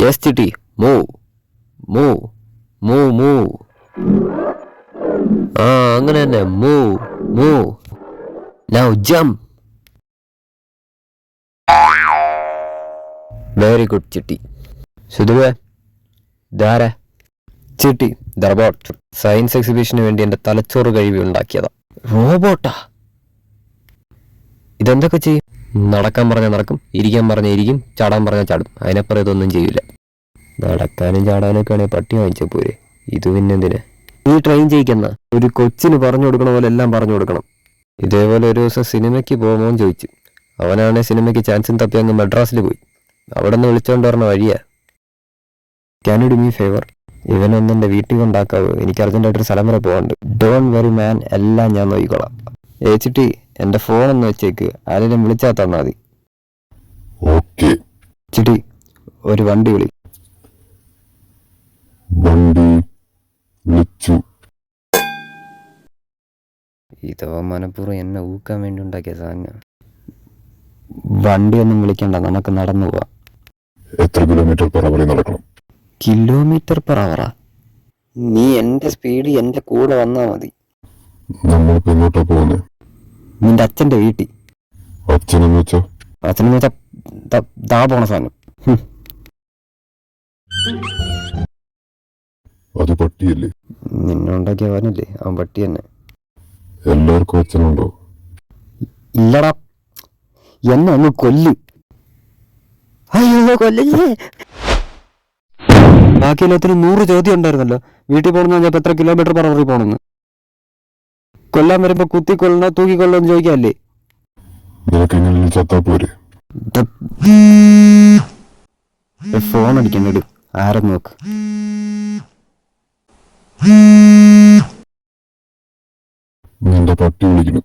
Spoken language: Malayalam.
യെസ് ചിട്ടി, മൂവ് മൂവ് മൂവ് മൂവ്. ആ അങ്ങനെ തന്നെ, move move. Now jump. Very good ചിട്ടി. സുധുവേ, ഇതാരാ? ചിട്ടി, ദ റോബോട്ട്. സയൻസ് എക്സിബിഷന് വേണ്ടി എന്റെ തലച്ചോറ് കഴിവി ഉണ്ടാക്കിയതാ. റോബോട്ടാ? ഇതെന്തൊക്കെ ചെയ്യും? നടക്കാൻ പറഞ്ഞാൽ നടക്കും, ഇരിക്കാൻ പറഞ്ഞാൽ ഇരിക്കും, ചാടാൻ പറഞ്ഞാൽ ചാടും. അതിനപ്പുറം ഇതൊന്നും ചെയ്യൂല. നടക്കാനും ചാടാനും ഒക്കെ ആണെങ്കിൽ പട്ടി വാങ്ങിച്ച പോരെ, ഇത് പിന്നെന്തിനാ? നീ ട്രെയിൻ ചെയ്യിക്കുന്ന ഒരു കൊച്ചിന് പറഞ്ഞു കൊടുക്കണ പോലെ എല്ലാം പറഞ്ഞു കൊടുക്കണം. ഇതേപോലെ ഒരു ദിവസം സിനിമയ്ക്ക് പോകുമോന്ന് ചോദിച്ചു. അവനാണെ സിനിമയ്ക്ക് ചാൻസും തപ്പി അങ്ങ് മദ്രാസിൽ പോയി. അവിടെ നിന്ന് വിളിച്ചോണ്ട് പറഞ്ഞ വഴിയാ. Can you do me favour? ഇവനൊന്നും എൻ്റെ വീട്ടിൽ കൊണ്ടാക്കാവോ? എനിക്ക് അർജന്റായിട്ടൊരു സ്ഥലം വരെ പോകാണ്ട്. ഡോൺ വെറി മാൻ, എല്ലാം ഞാൻ നോക്കിക്കോളാം. ഏച്ചിട്ടി, എൻ്റെ ഫോണൊന്ന് വെച്ചേക്ക്, ആരെങ്കിലും വിളിച്ചാൽ തന്നാൽ മതി. ഓക്കെ. ചിട്ടി, ഒരു വണ്ടി വിളി. വണ്ടി വിളിച്ചു. ഇതോ മനഃപൂർവ്വം എന്നെ ഊക്കാൻ വേണ്ടി ഉണ്ടാക്കിയ സാധനം. വണ്ടിയൊന്നും വിളിക്കണ്ട, നമുക്ക് നടന്നു പോവാം. എത്ര കിലോമീറ്റർ പെർ അവർ നടക്കണം? കിലോമീറ്റർ പെർ അവറാ? നീ എൻ്റെ സ്പീഡ് എൻ്റെ കൂടെ വന്നാൽ മതി. നമ്മൾക്ക് എങ്ങോട്ടാ പോകുന്നത്? നിന്റെ അച്ഛൻ്റെ വീട്ടിൽ. അച്ഛനെന്ന് വെച്ചാ? അച്ഛനെന്ന് വെച്ചാ താ പോണ സാധനം. അത് പട്ടിയല്ലേ? നിന്നുണ്ടാക്കിയ അവനല്ലേ, അവൻ പട്ടി തന്നെ. എല്ലാവർക്കും അച്ഛനുണ്ടോ? ഇല്ലടാ, എന്നെ ഒന്ന് കൊല്ല്. അയ്യോ കൊല്ലല്ലേ. ബാക്കി എല്ലാത്തിനും 100 ചോദ്യം ഉണ്ടായിരുന്നല്ലോ. വീട്ടിൽ പോകണമെന്ന് പറഞ്ഞപ്പോൾ എത്ര കിലോമീറ്റർ പെർ അവറിൽ പോകണമെന്ന്. കൊല്ലാൻ വരുമ്പോ കുത്തിക്കൊള്ളണോ തൂക്കിക്കൊള്ളണോ എന്ന് ചോദിക്കാല്ലേ? നിനക്ക് എങ്ങനെയും ചത്താ പോരെ? ഫോൺ അടിക്കണ്ടു, ആരും നോക്ക്. നിന്റെ പട്ടി വിളിക്കുന്നു.